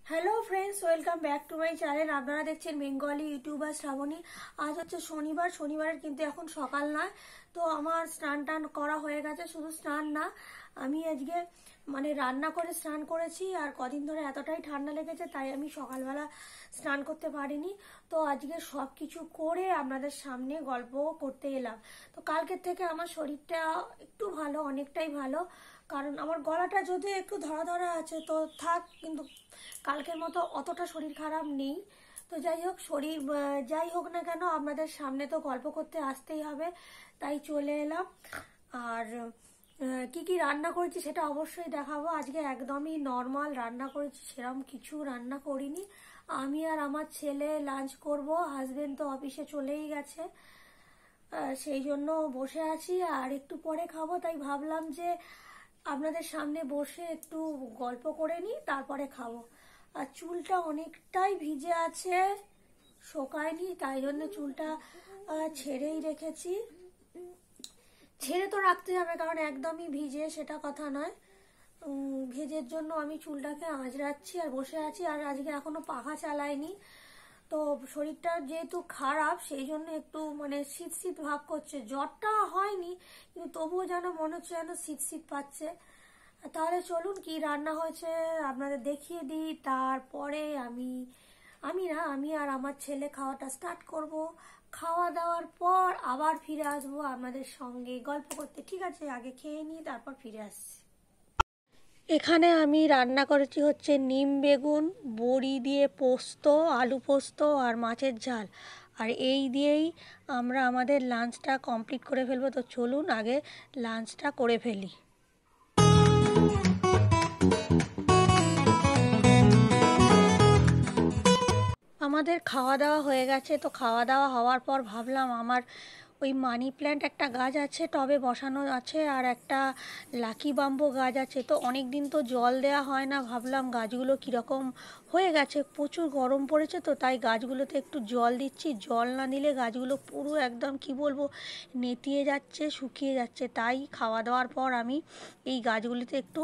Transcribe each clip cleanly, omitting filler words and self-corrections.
Hello friends, welcome back to my channel. আপনারা দেখছেন Bengali YouTuber Shrabani. আজ হচ্ছে শনিবারের কিন্তু এখন সকাল নয়। তো আমার স্নান টান করা হয়ে গেছে। শুধু স্নান না, আমি আজকে রান্না করে স্নান করেছি। আর কদিন ধরে এতটাই ঠান্ডা লেগেছে, তাই আমি সকালবেলা স্নান করতে পারিনি। তো আজকে সব কিছু করে আপনাদের সামনে গল্প করতে এলাম। তো কালকের থেকে আমার শরীরটা একটু ভালো, অনেকটাই ভালো। কারণ আমার গলাটা যদিও একটু ধরা ধরা আছে, তো থাক, কিন্তু কালকের মতো অতটা শরীর খারাপ নেই। তো যাই হোক, যাই হোক না কেন, আপনাদের সামনে তো গল্প করতে আসতেই হবে, তাই চলে এলাম। আর কি কি রান্না করেছি সেটা অবশ্যই দেখাবো। আজকে একদমই নর্মাল রান্না করেছি, সেরকম কিছু রান্না করিনি। আমি আর আমার ছেলে লাঞ্চ করব, হাজবেন্ড তো অফিসে চলেই গেছে। সেই জন্য বসে আছি, আর একটু পরে খাবো। তাই ভাবলাম যে আপনাদের সামনে বসে একটু গল্প করে নিই, তারপরে খাবো। আর চুলটা অনেকটাই ভিজে আছে, শোকায়নি, তাই জন্য চুলটা ছেড়েই রেখেছি। ছেড়ে তো রাখতে হবে, কারণ একদমই ভিজে সেটা কথা নয়। ভেজের জন্য আমি চুলটাকে আঁচড়াচ্ছি আর বসে আছি। আর আজকে এখনো পাখা চালাইনি। তো শরীরটা যেহেতু খারাপ, সেই জন্য একটু শীত শীত ভাব করছে। জ্বরটা হয়নি, কিন্তু তবুও যেন মনে হচ্ছে যেন শীত শীত পাচ্ছে। তাহলে চলুন, কি রান্না হয়েছে আপনাদের দেখিয়ে দিই। তারপরে আমি আর আমার ছেলে খাওয়াটা স্টার্ট করব। খাওয়া দাওয়ার পর আবার ফিরে আসবো আপনাদের সঙ্গে গল্প করতে। ঠিক আছে, আগে খেয়ে নিই, তারপর ফিরে আসছি। এখানে আমি রান্না করেছি হচ্ছে নিম বেগুন, বড়ি দিয়ে পোস্ত, আলু পোস্ত আর মাছের ঝাল। আর এই দিয়েই আমরা আমাদের লাঞ্চটা কমপ্লিট করে ফেলবো। তো চলুন আগে লাঞ্চটা করে ফেলি। আমাদের খাওয়া দাওয়া হয়ে গেছে। তো খাওয়া দাওয়া হওয়ার পর ভাবলাম, আমার ওই মানি প্ল্যান্ট একটা গাছ আছে, টবে বসানো আছে, আর একটা লাকি বাম্বু গাছ আছে। তো অনেক দিন তো জল দেওয়া হয় না, ভাবলাম গাছগুলো কীরকম হয়ে গেছে, প্রচুর গরম পড়েছে, তো তাই গাছগুলোতে একটু জল দিচ্ছি। জল না দিলে গাছগুলো পুরো একদম কি বলবো, নেতিয়ে যাচ্ছে, শুকিয়ে যাচ্ছে। তাই খাওয়া দাওয়ার পর আমি এই গাছগুলিতে একটু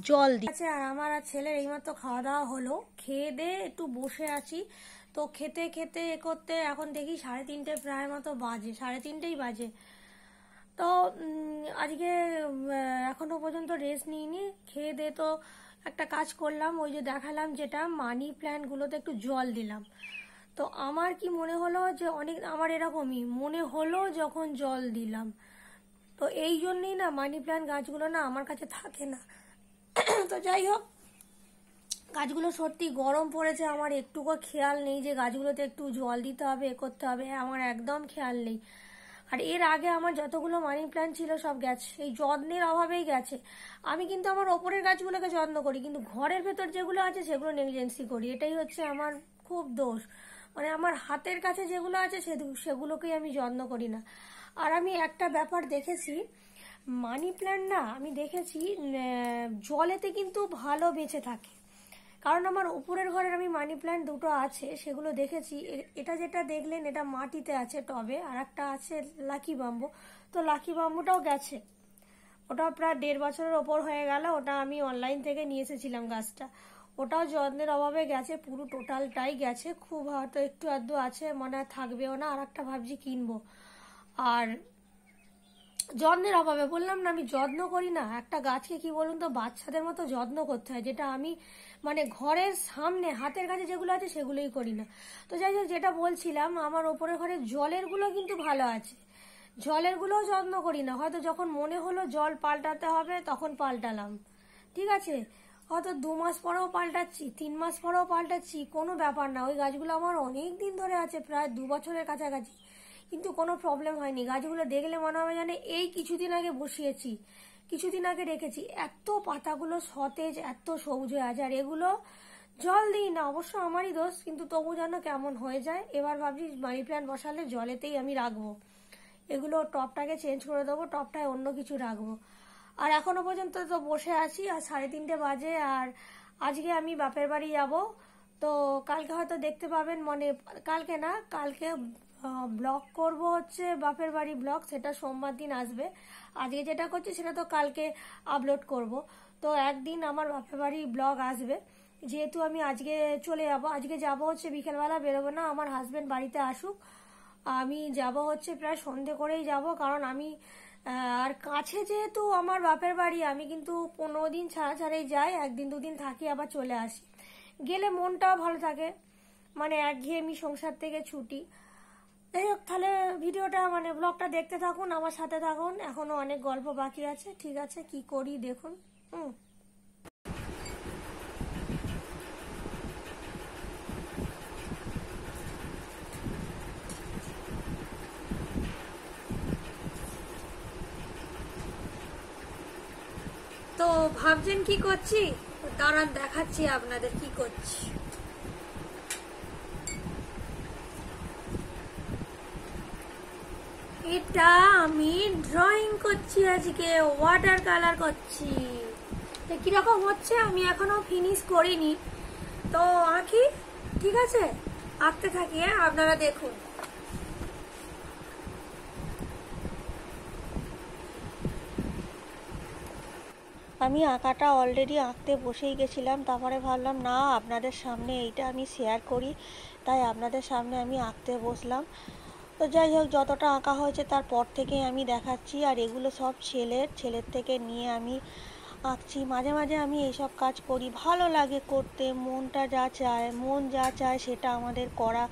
জল দিই। আচ্ছা, আর আমার আর ছেলের এইমাত্র খাওয়া দাওয়া হলো, খেয়ে দিয়ে একটু বসে আছি। তো খেতে খেতে করতে এখন দেখি 3:30 প্রায় মতো বাজে, 3:30 বাজে। তো আজকে এখনো পর্যন্ত রেস্ট নিইনি। খেয়ে দিয়ে তো একটা কাজ করলাম, ওই যে দেখালাম যেটা, মানি প্ল্যান্টগুলোতে একটু জল দিলাম। তো আমার কি মনে হলো যে আমার এরকমই মনে হলো যখন জল দিলাম। তো এই জন্যই না মানি প্ল্যান্ট গাছগুলো না আমার কাছে থাকে না। তো যাই হোক, গাছগুলো সত্যি গরম পড়েছে, আমার একটুকু খেয়াল নেই যে গাছগুলোতে একটু জল দিতে হবে, এ করতে হবে, আমার একদম খেয়াল নেই। আর এর আগে আমার যতগুলো মানি প্ল্যান্ট ছিল সব গেছে, এই যত্নের অভাবেই গেছে। আমি কিন্তু আমার ওপরের গাছগুলোকে যত্ন করি, কিন্তু ঘরের ভেতর যেগুলো আছে সেগুলো নেগলিজেন্সি করি। এটাই হচ্ছে আমার খুব দোষ। আমার হাতের কাছে যেগুলো আছে সেগুলোকেই আমি যত্ন করি না। আর আমি একটা ব্যাপার দেখেছি, মানি প্ল্যান্ট না, আমি দেখেছি জলেতে কিন্তু ভালো বেঁচে থাকে। কারণ আমার উপরের ঘরের আমি মানি প্ল্যান্ট দুটো আছে, সেগুলো দেখেছি। এটা যেটা দেখলেন, এটা মাটিতে আছে টবে, আর একটা আছে লাকি বাম্বু। তো লাকি বাম্বুটাও গেছে, ওটা প্রায় 1.5 বছরের ওপর হয়ে গেল। ওটা আমি অনলাইন থেকে নিয়ে এসেছিলাম গাছটা। ওটাও যত্নের অভাবে গেছে, পুরো টোটালটাই গেছে। খুব হয়তো একটু আধটু আছে, মনে হয় থাকবেও না। আর একটা ভাবছি কিনবো। আর যত্নের অভাবে বললাম না, আমি যত্ন করি না। একটা গাছকে কি বলুন তো, বাচ্চাদের মতো যত্ন করতে হয়, যেটা আমি ঘরের সামনে হাতের কাছে যেগুলো আছে সেগুলোই করি না। তো যাই হোক, যেটা বলছিলাম, আমার ওপরে ঘরের জলের গুলো কিন্তু ভালো আছে, জলের গুলোও যত্ন করি না। হয়তো যখন মনে হলো জল পাল্টাতে হবে তখন পাল্টালাম, ঠিক আছে। হয়তো 2 মাস পরেও পাল্টাচ্ছি, 3 মাস পরেও পাল্টাচ্ছি, কোনো ব্যাপার না। ওই গাছগুলো আমার অনেক দিন ধরে আছে, প্রায় 2 বছরের কাছাকাছি, কিন্তু কোনো প্রবলেম হয়নি। গাছগুলো দেখলে মনে হবে জানে এই কিছুদিন আগে বসিয়েছি, কিছুদিন আগে রেখেছি। এত পাতাগুলো সতেজ, এত সবুজ হয়ে আছে। আর এগুলো জল দিই না, অবশ্য আমারই দোষ, কিন্তু তবু যেন কেমন হয়ে যায়। এবার ভাবছি মানি প্ল্যান্ট বসালে জলেতেই আমি রাখবো, এগুলো টবটাকে চেঞ্জ করে দেবো, টবটায় অন্য কিছু রাখবো। আর এখনো পর্যন্ত তো বসে আছি, আর 3:30 বাজে। আর আজকে আমি বাপের বাড়ি যাব। তো কালকে হয়তো দেখতে পাবেন, কালকে না, কালকে ব্লগ করব হচ্ছে বাপের বাড়ি ব্লগ, সেটা সোমবার দিন আসবে। আজকে যেটা করছি সেটা তো কালকে আপলোড করব। তো একদিন আমার বাপের বাড়ি ব্লগ আসবে, যেহেতু আমি আজকে চলে যাব, আজকে যাব হচ্ছে বিকেলবেলা, বেরোবো না, আমার হাজবেন্ড বাড়িতে আসুক। আমি যাব হচ্ছে প্রায় সন্ধে করেই যাব, কারণ আমি আর কাছে যেহেতু আমার বাপের বাড়ি, আমি কিন্তু 15 দিন ছাড়া ছাড়াই যাই, একদিন দুদিন থাকি আবার চলে আসি। গেলে মনটাও ভালো থাকে, মানে একঘেয়েমি সংসার থেকে ছুটি। যাই হোক, তাহলে ভিডিওটা মানে ব্লগটা দেখতে থাকুন, আমার সাথে থাকুন, এখনো অনেক গল্প বাকি আছে। ঠিক আছে, কি করি দেখুন। তো ভাবছেন কি করছি, দাঁড়ান দেখাচ্ছি আপনাদের কি করছি। এটা আমি ড্রয়িং করছি, আজকে ওয়াটার কালার করছি। কিরকম হচ্ছে আমি এখনো ফিনিশ করিনি, তো আঁকি। ঠিক আছে, আঁকতে থাকি, আপনারা দেখুন। আমি আঁকাটা অলরেডি আঁকতে বসেই গেছিলাম, তারপরে ভাবলাম না আপনাদের সামনে এইটা আমি শেয়ার করি, তাই আপনাদের সামনে আমি আঁকতে বসলাম। তো যাই হোক, যতটা আঁকা হয়েছে তারপর থেকেই আমি দেখাচ্ছি। আর এগুলো সব ছেলের থেকে নিয়ে আমি আঁকছি। মাঝে মাঝে আমি এইসব কাজ করি, ভালো লাগে করতে, মন যা চায় সেটা আমাদের করা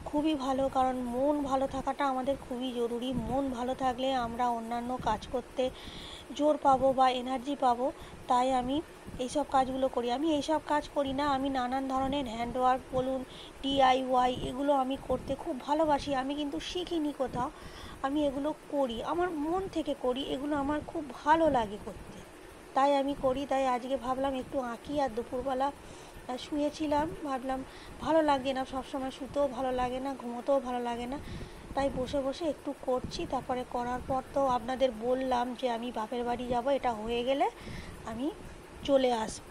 খুবই ভালো, কারণ মন ভালো থাকাটা আমাদের খুবই জরুরি। মন ভালো থাকলে আমরা অন্যান্য কাজ করতে জোর পাবো বা এনার্জি পাবো। তাই আমি এইসব কাজগুলো করি। আমি এইসব কাজ করি না, আমি নানান ধরনের হ্যান্ডওয়ার্ক বলুন, DIY, এগুলো আমি করতে খুব ভালোবাসি। আমি কিন্তু শিখিনি কোথাও, আমি এগুলো করি, আমার মন থেকে করি, এগুলো আমার খুব ভালো লাগে করতে, তাই আমি করি। তাই আজকে ভাবলাম একটু আঁকি। আর দুপুরবেলা শুয়েছিলাম, ভাবলাম ভালো লাগে না, সবসময় শুতেও ভালো লাগে না, ঘুমোতেও ভালো লাগে না, তাই বসে বসে একটু করছি। তারপরে করার পর তো আপনাদের বললাম যে আমি বাপের বাড়ি যাব, এটা হয়ে গেলে আমি চলে আসব।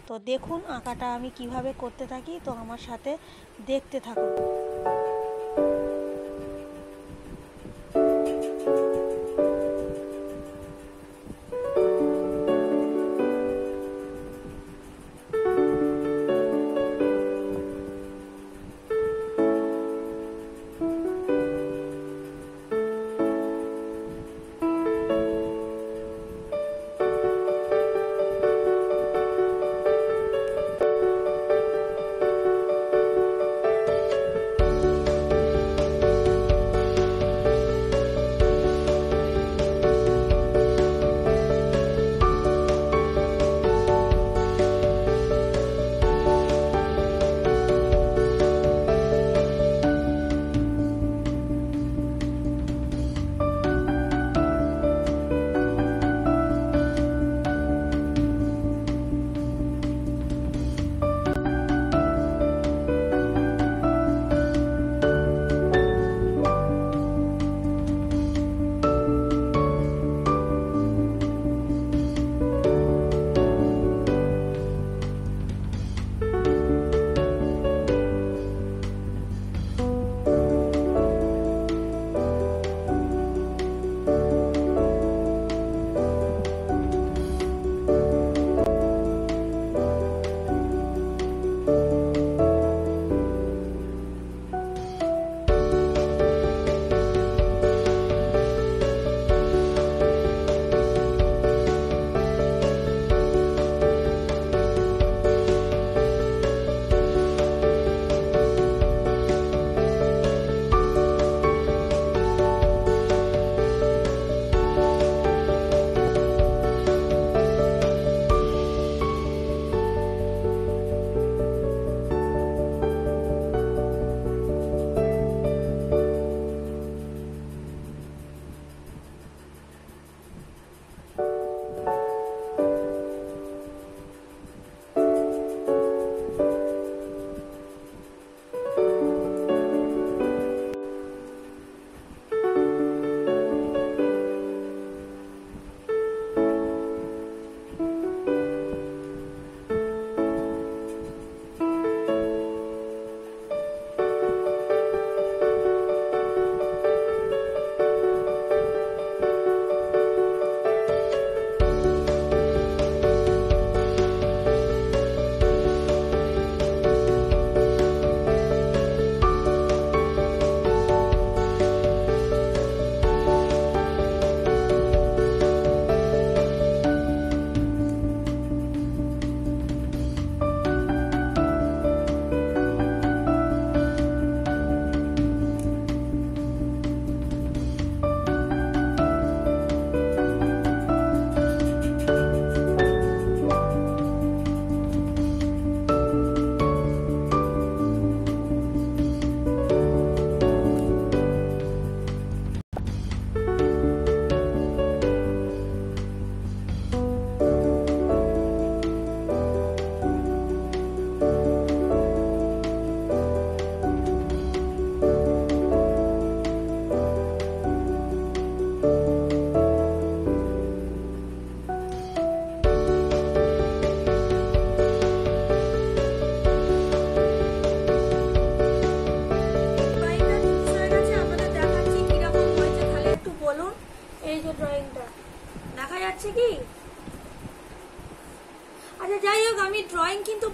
তো দেখুন আঁকাটা আমি কিভাবে করতে থাকি, তো আমার সাথে দেখতে থাকুন।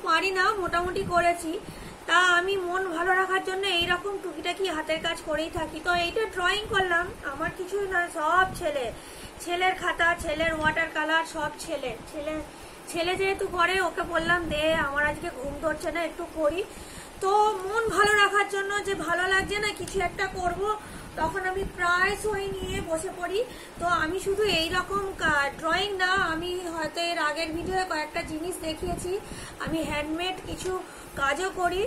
পারি না, মোটামুটি করেছি। তা আমি মন ভালো রাখার জন্য এইরকম টুকিটাকি হাতের কাজ করেই থাকি। তো এইটা ড্রয়িং করলাম, আমার কিছুই না, সব ছেলের খাতা, ছেলের ওয়াটার কালার, সব ছেলে যেহেতু করে, ওকে বললাম দে, আমার আজকে ঘুম ধরছে না, একটু করি। তো মন ভালো রাখার জন্য, যে ভালো লাগছে না কিছু একটা করব, তখন আমি প্রায় সই নিয়ে বসে পড়ি। তো আমি শুধু এই রকম ড্রয়িং না, আমি হয়তো এর আগের ভিডিওয়ে কয়েকটা জিনিস দেখিয়েছি, আমি হ্যান্ডমেড কিছু কাজও করি,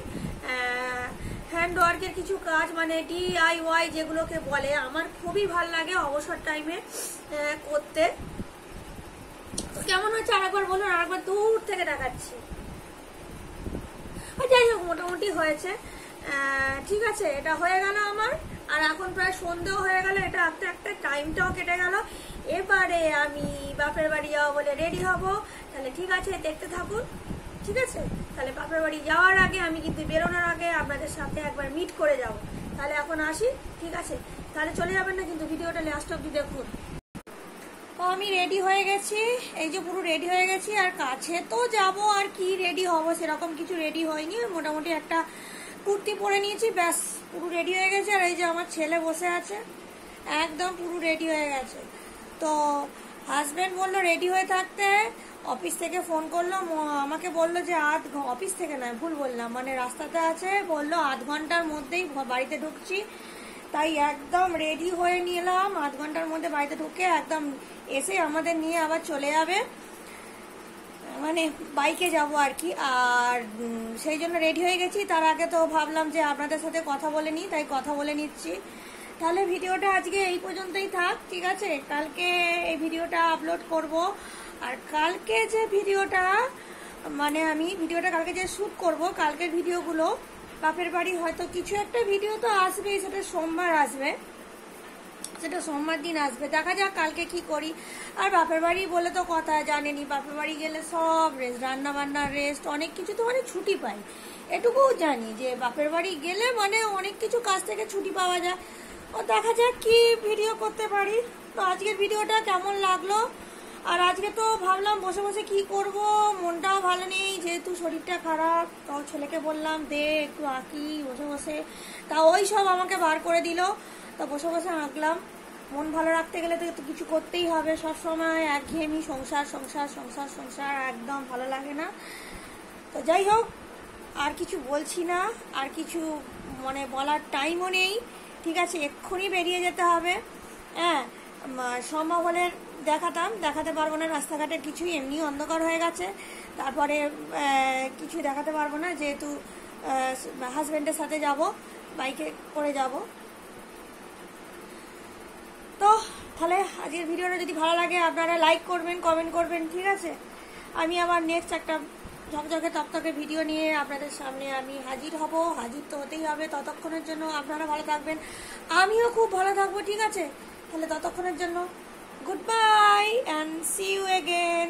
হ্যান্ড ওয়ার্কের কিছু কাজ, মানে DIY যেগুলোকে বলে, আমার খুবই ভাল লাগে অবসর টাইমে করতে। তো কেমন হচ্ছে আরেকবার বলুন, আরেকবার দূর থেকে দেখাচ্ছি। যাই হোক, মোটামুটি হয়েছে, ঠিক আছে, এটা হয়ে গেল আমার। আর এখন প্রায় সন্ধ্যেও হয়ে গেল, এটা আস্তে আস্তে টাইমটাও কেটে গেল। এবারে আমি বাপের বাড়ি যাবো বলে রেডি হব। তাহলে ঠিক আছে, দেখতে থাকুন। ঠিক আছে, তাহলে বাপের বাড়ি যাওয়ার আগে, আমি কিন্তু বেরোনোর আগে আপনাদের সাথে একবার মিট করে যাব। তাহলে এখন আসি, ঠিক আছে? তাহলে চলে যাবেন না কিন্তু, ভিডিওটা লাস্ট অব্দি দেখুন। তো আমি রেডি হয়ে গেছি, এই যে পুরো রেডি হয়ে গেছি। আর কাছে তো যাব, আর কি রেডি হব, সেরকম কিছু রেডি হয়নি, মোটামুটি একটা কুর্তি পরে নিয়েছি, ব্যাস পুরো রেডি হয়ে গেছে। আর এই যে আমার ছেলে বসে আছে, একদম পুরো রেডি হয়ে গেছে। তো হাজব্যান্ড বললো রেডি হয়ে থাকতে, অফিস থেকে ফোন করলো, আমাকে বললো যে অফিস থেকে নয়, ভুল বললাম, মানে রাস্তাতে আছে, বললো আধ ঘন্টার মধ্যেই বাড়িতে ঢুকছি। তাই একদম রেডি হয়ে নিলাম, আধ ঘন্টার মধ্যে বাড়িতে ঢুকে একদম এসে আমাদের নিয়ে আবার চলে যাবে, মানে বাইকে যাব আর কি। আর সেই জন্য রেডি হয়ে গেছি। তার আগে তো ভাবলাম যে আপনাদের সাথে কথা বলে নিই, তাই কথা বলে নিচ্ছি। তাহলে ভিডিওটা আজকে এই পর্যন্তই থাক, ঠিক আছে? কালকে এই ভিডিওটা আপলোড করব। আর কালকে যে ভিডিওটা, মানে আমি ভিডিওটা কালকে যে শ্যুট করব, কালকের ভিডিওগুলো বাপের বাড়ি হয়তো কিছু একটা ভিডিও তো আসবেই, সেটা সোমবার আসবে, সেটা সোমবার দিন আসবে। দেখা যাক কালকে কি করি। আর বাপের বাড়ি বলে তো কথা জানেনি, বাপের বাড়ি গেলে সব রেস্ট, রান্না বান্না রেস্ট, অনেক কিছু তো মানে ছুটি পাই, এটুকুও জানি যে বাপের বাড়ি গেলে মানে অনেক কিছু কাজ থেকে ছুটি পাওয়া যায়। ও দেখা যাক কি ভিডিও করতে পারি। তো আজকের ভিডিওটা কেমন লাগলো? আর আজকে তো ভাবলাম বসে বসে কি করব, মনটাও ভালো নেই, যেহেতু শরীরটা খারাপ। তো ছেলেকে বললাম দে একটু আঁকি বসে বসে, তা ওই সব আমাকে বার করে দিল। তো বসে বসে আঁকলাম। মন ভালো রাখতে গেলে তো কিছু করতেই হবে, সবসময় একঘেয়েমি সংসার সংসার সংসার সংসার, একদম ভালো লাগে না। তো যাই হোক, আর কিছু বলছি না, আর কিছু মানে বলার টাইমও নেই, ঠিক আছে? এক্ষুনি বেরিয়ে যেতে হবে। হ্যাঁ, সম্ভব হলে দেখাতে পারবো না, রাস্তাঘাটের কিছুই, এমনি অন্ধকার হয়ে গেছে। তারপরে কিছু দেখাতে পারবো না, যেহেতু হাজব্যান্ডের সাথে যাব, বাইকে করে যাব। তো তাহলে আজকের ভিডিওটা যদি ভালো লাগে আপনারা লাইক করবেন, কমেন্ট করবেন, ঠিক আছে? আমি আবার নেক্সট একটা ঝকঝকে তকতকে ভিডিও নিয়ে আপনাদের সামনে আমি হাজির হব। হাজির তো হতেই হবে। ততক্ষণের জন্য আপনারা ভালো থাকবেন, আমিও খুব ভালো থাকবো, ঠিক আছে? তাহলে ততক্ষণের জন্য good bye and see you again.